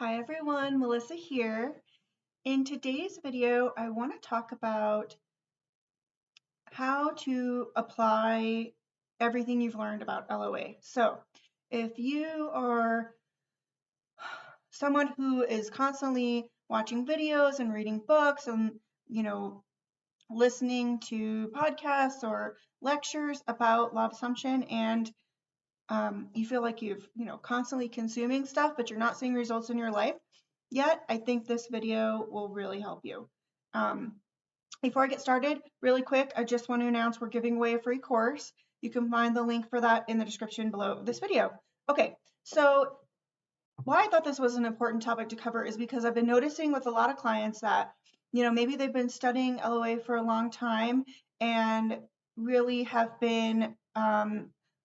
Hi everyone, Melissa here. In today's video, I want to talk about how to apply everything you've learned about LOA. So if you are someone who is constantly watching videos and reading books and, listening to podcasts or lectures about law of assumption and you feel like you've, constantly consuming stuff, but you're not seeing results in your life yet, I think this video will really help you. Before I get started, really quick, I just want to announce we're giving away a free course. You can find the link for that in the description below this video. Okay, so why I thought this was an important topic to cover is because I've been noticing with a lot of clients that, maybe they've been studying LOA for a long time and really have been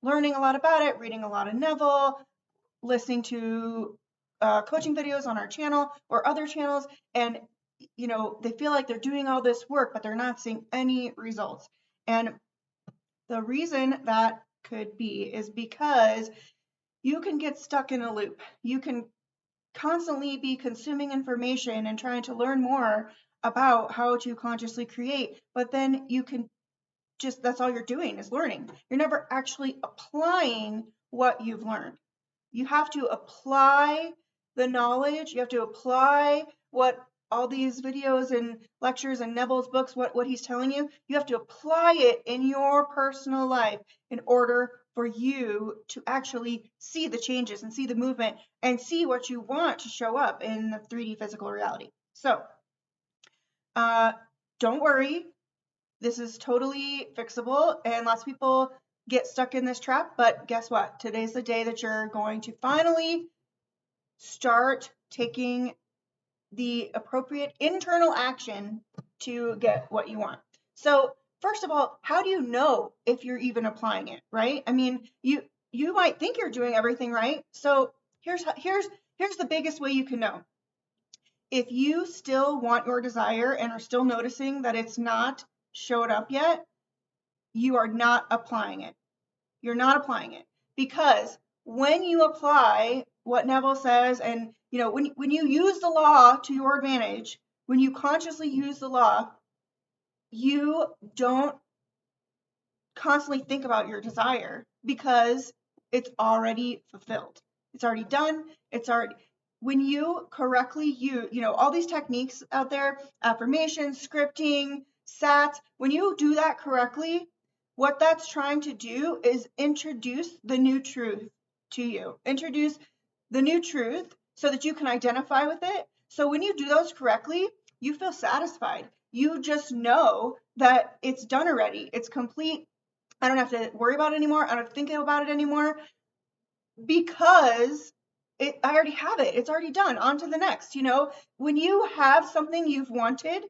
learning a lot about it, reading a lot of Neville, listening to coaching videos on our channel or other channels, and they feel like they're doing all this work, but they're not seeing any results. And the reason that could be is because you can get stuck in a loop. You can constantly be consuming information and trying to learn more about how to consciously create, but then you can that's all you're doing is learning. You're never actually applying what you've learned. You have to apply the knowledge. You have to apply what all these videos and lectures and Neville's books, what he's telling you. You have to apply it in your personal life in order for you to actually see the changes and see the movement and see what you want to show up in the 3D physical reality. So don't worry. This is totally fixable, and lots of people get stuck in this trap, but guess what? Today's the day that you're going to finally start taking the appropriate internal action to get what you want. So first of all, how do you know if you're even applying it, right? I mean, you might think you're doing everything right. So here's the biggest way you can know. If you still want your desire and are still noticing that it's not showed up yet, you are not applying it. You're not applying it, because when you apply what Neville says, and when you use the law to your advantage, when you consciously use the law, you don't constantly think about your desire because it's already fulfilled. It's already done. When you correctly use, all these techniques out there, affirmations, scripting, SATs, when you do that correctly, what that's trying to do is introduce the new truth to you. Introduce the new truth so that you can identify with it. So when you do those correctly, you feel satisfied. You just know that it's done already. It's complete. I don't have to worry about it anymore. I don't have to think about it anymore because I already have it. It's already done. On to the next. When you have something you've wanted,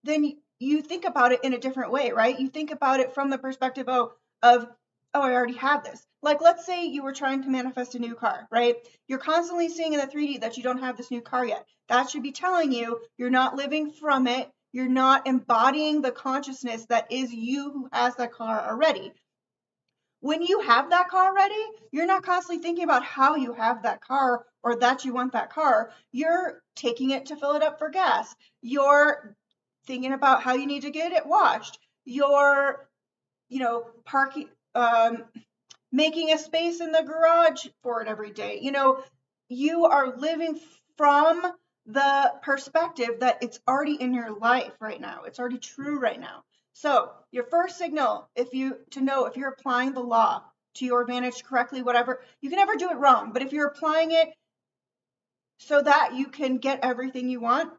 then you think about it in a different way, right? You think about it from the perspective of, I already have this. Like, let's say you were trying to manifest a new car, right? You're constantly seeing in the 3D that you don't have this new car yet. That should be telling you you're not living from it. You're not embodying the consciousness that is you who has that car already. When you have that car already, you're not constantly thinking about how you have that car or that you want that car. You're taking it to fill it up for gas. You're thinking about how you need to get it washed. You're, parking, making a space in the garage for it every day. You are living from the perspective that it's already in your life right now. It's already true right now. So your first signal, to know if you're applying the law to your advantage correctly, whatever, you can never do it wrong. But if you're applying it so that you can get everything you want,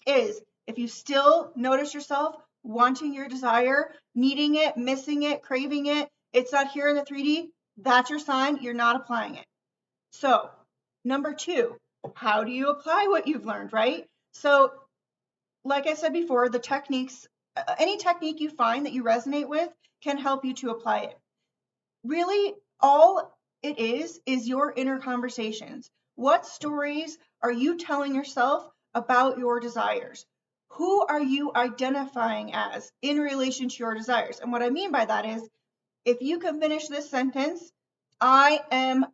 is if you still notice yourself wanting your desire, needing it, missing it, craving it, it's not here in the 3D, that's your sign you're not applying it. So number 2, how do you apply what you've learned, right? So like I said before, the techniques, any technique you find that you resonate with can help you to apply it. Really, all it is your inner conversations. What stories are you telling yourself about your desires? Who are you identifying as in relation to your desires? And what I mean by that is, if you can finish this sentence, I am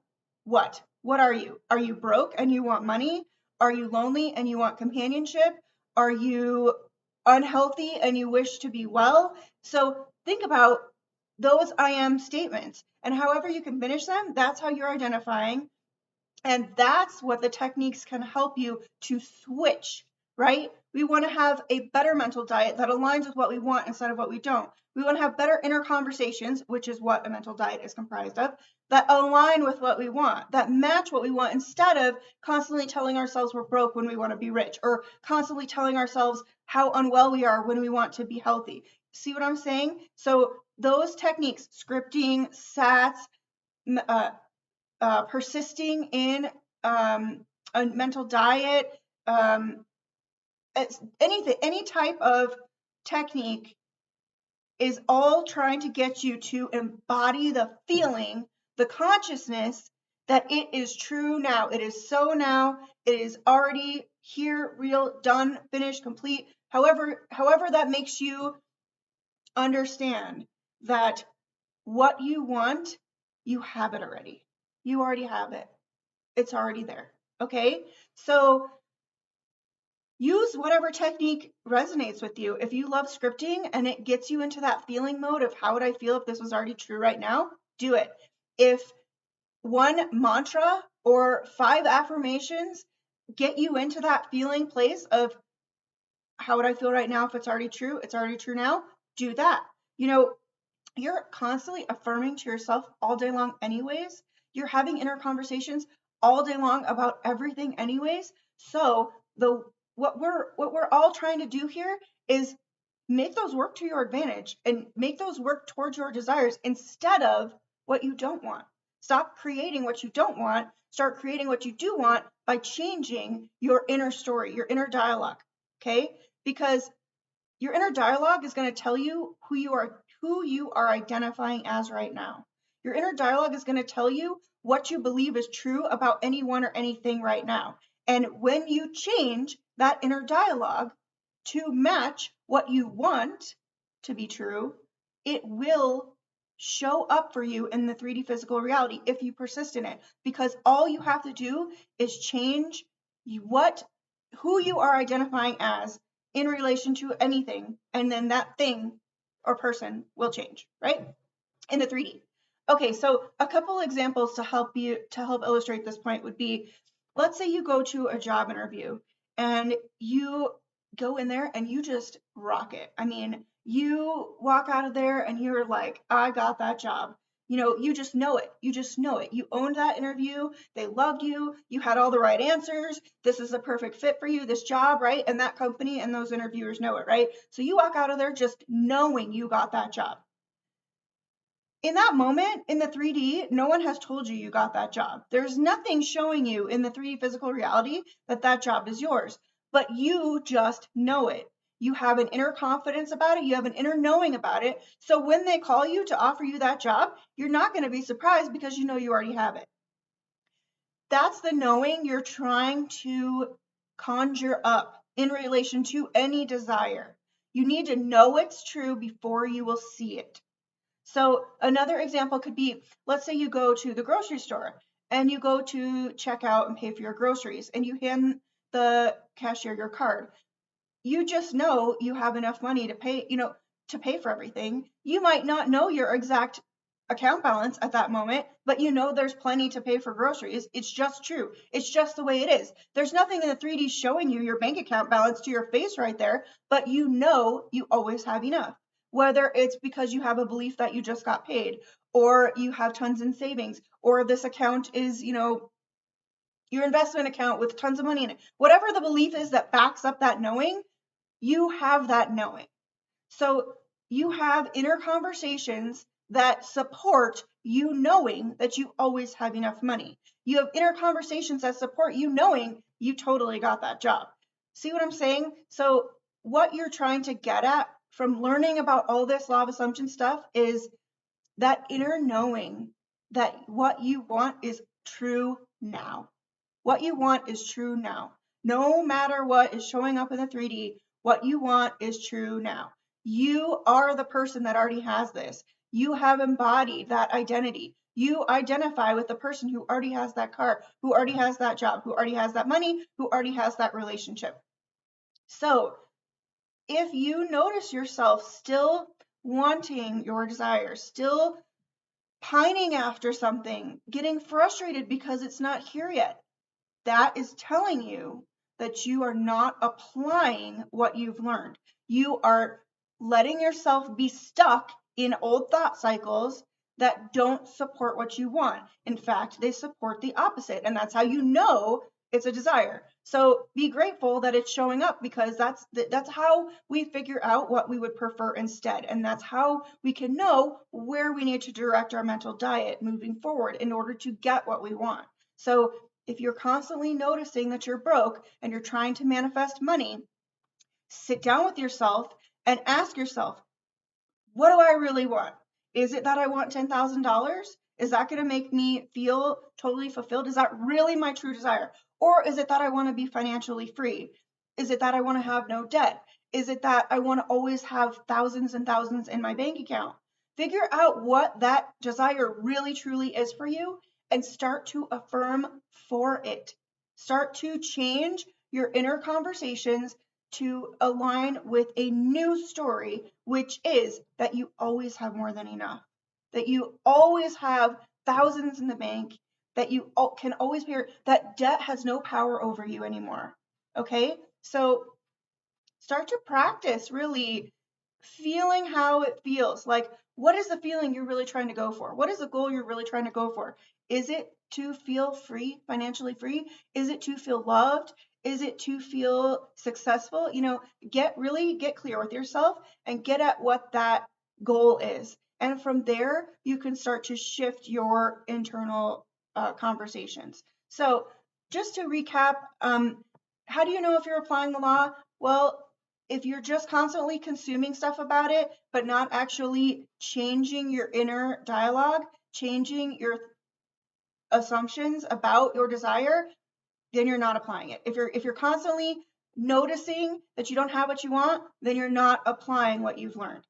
what? What are you? Are you broke and you want money? Are you lonely and you want companionship? Are you unhealthy and you wish to be well? So think about those I am statements, and however you can finish them, that's how you're identifying. And that's what the techniques can help you to switch, right? We want to have a better mental diet that aligns with what we want instead of what we don't. We want to have better inner conversations, which is what a mental diet is comprised of, that align with what we want, that match what we want, instead of constantly telling ourselves we're broke when we want to be rich, or constantly telling ourselves how unwell we are when we want to be healthy. See what I'm saying? So those techniques, scripting, SATs, persisting in a mental diet, anything, any type of technique is all trying to get you to embody the feeling, the consciousness that it is true now. It is so now. It is already here, real, done, finished, complete. However that makes you understand that what you want, you have it already. You already have it. It's already there. Okay? So use whatever technique resonates with you. If you love scripting and it gets you into that feeling mode of how would I feel if this was already true right now, do it. If one mantra or 5 affirmations get you into that feeling place of how would I feel right now if it's already true now, do that. You know, you're constantly affirming to yourself all day long anyways. You're having inner conversations all day long about everything anyways. So what we're all trying to do here is make those work to your advantage and make those work towards your desires instead of what you don't want. Stop creating what you don't want. Start creating what you do want by changing your inner story, your inner dialogue. Okay? Because your inner dialogue is going to tell you who you are identifying as right now. Your inner dialogue is going to tell you what you believe is true about anyone or anything right now. And when you change that inner dialogue to match what you want to be true, it will show up for you in the 3D physical reality if you persist in it. Because all you have to do is change who you are identifying as in relation to anything, and then that thing or person will change, right? In the 3D. Okay, so a couple examples to help illustrate this point would be, let's say you go to a job interview and you go in there and you just rock it. I mean, you walk out of there and you're like, I got that job. You know, you just know it. You just know it. You owned that interview. They loved you. You had all the right answers. This is a perfect fit for you, this job, right? And that company and those interviewers know it, right? So you walk out of there just knowing you got that job. In that moment, in the 3D, no one has told you got that job. There's nothing showing you in the 3D physical reality that that job is yours, but you just know it. You have an inner confidence about it. You have an inner knowing about it. So when they call you to offer you that job, you're not going to be surprised because you know you already have it. That's the knowing you're trying to conjure up in relation to any desire. You need to know it's true before you will see it. So another example could be, let's say you go to the grocery store and you go to check out and pay for your groceries and you hand the cashier your card. You just know you have enough money to pay, to pay for everything. You might not know your exact account balance at that moment, but you know there's plenty to pay for groceries. It's just true. It's just the way it is. There's nothing in the 3D showing you your bank account balance to your face right there, but you know you always have enough. Whether it's because you have a belief that you just got paid, or you have tons in savings, or this account is, your investment account with tons of money in it. Whatever the belief is that backs up that knowing, you have that knowing. So you have inner conversations that support you knowing that you always have enough money. You have inner conversations that support you knowing you totally got that job. See what I'm saying? So what you're trying to get at from learning about all this law of assumption stuff is that inner knowing that what you want is true now. What you want is true now. No matter what is showing up in the 3D, what you want is true now. You are the person that already has this. You have embodied that identity. You identify with the person who already has that car, who already has that job, who already has that money, who already has that relationship. So if you notice yourself still wanting your desires, still pining after something, getting frustrated because it's not here yet, that is telling you that you are not applying what you've learned. You are letting yourself be stuck in old thought cycles that don't support what you want. In fact, they support the opposite. And that's how you know it's a desire. So be grateful that it's showing up, because that's how we figure out what we would prefer instead. And that's how we can know where we need to direct our mental diet moving forward in order to get what we want. So if you're constantly noticing that you're broke and you're trying to manifest money, sit down with yourself and ask yourself, what do I really want? Is it that I want $10,000? Is that going to make me feel totally fulfilled? Is that really my true desire? Or is it that I want to be financially free? Is it that I want to have no debt? Is it that I want to always have thousands and thousands in my bank account? Figure out what that desire really truly is for you and start to affirm for it. Start to change your inner conversations to align with a new story, which is that you always have more than enough, that you always have thousands in the bank, that you can always pay, that debt has no power over you anymore. Okay? So start to practice really feeling how it feels. Like, what is the feeling you're really trying to go for? What is the goal you're really trying to go for? Is it to feel free, financially free? Is it to feel loved? Is it to feel successful? Get clear with yourself and get at what that goal is. And from there, you can start to shift your internal conversations. So just to recap, how do you know if you're applying the law? Well, if you're just constantly consuming stuff about it, but not actually changing your inner dialogue, changing your assumptions about your desire, then you're not applying it. If you're constantly noticing that you don't have what you want, then you're not applying what you've learned.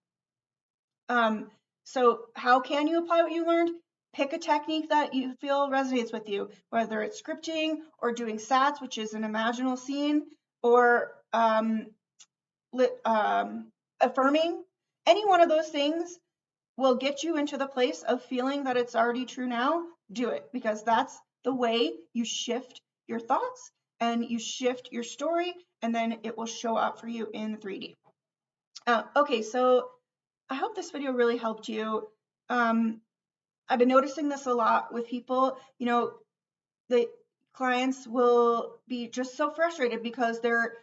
So how can you apply what you learned? Pick a technique that you feel resonates with you, whether it's scripting or doing SATs, which is an imaginal scene, or affirming. Any one of those things will get you into the place of feeling that it's already true now. Do it, because that's the way you shift your thoughts and you shift your story, and then it will show up for you in 3D. Okay, so I hope this video really helped you. I've been noticing this a lot with people. The clients will be just so frustrated because they're,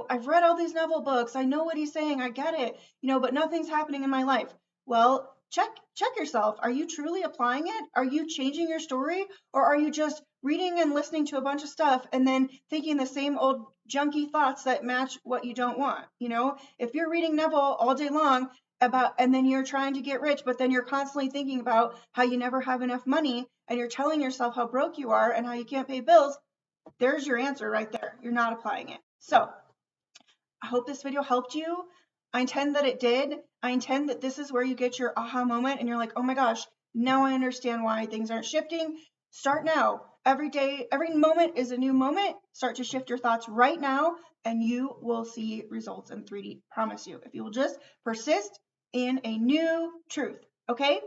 I've read all these Neville books, I know what he's saying, I get it, but nothing's happening in my life. Well, check yourself. Are you truly applying it? Are you changing your story? Or are you just reading and listening to a bunch of stuff and then thinking the same old junky thoughts that match what you don't want? If you're reading Neville all day long and then you're trying to get rich, but then you're constantly thinking about how you never have enough money, and you're telling yourself how broke you are and how you can't pay bills, there's your answer right there. You're not applying it. So I hope this video helped you. I intend that it did. I intend that this is where you get your aha moment and you're like, oh my gosh, now I understand why things aren't shifting. Start now. Every day, every moment is a new moment. Start to shift your thoughts right now and you will see results in 3D. Promise you. If you will just persist in a new truth. Okay?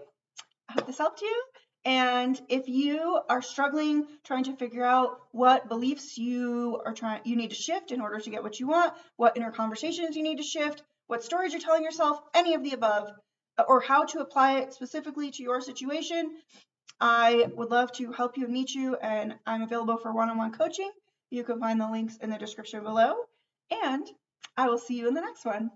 I hope this helped you. And if you are struggling trying to figure out what beliefs you need to shift in order to get what you want, what inner conversations you need to shift, what stories you're telling yourself, any of the above, or how to apply it specifically to your situation, I would love to help you and meet you, and I'm available for one-on-one coaching. You can find the links in the description below, and I will see you in the next one.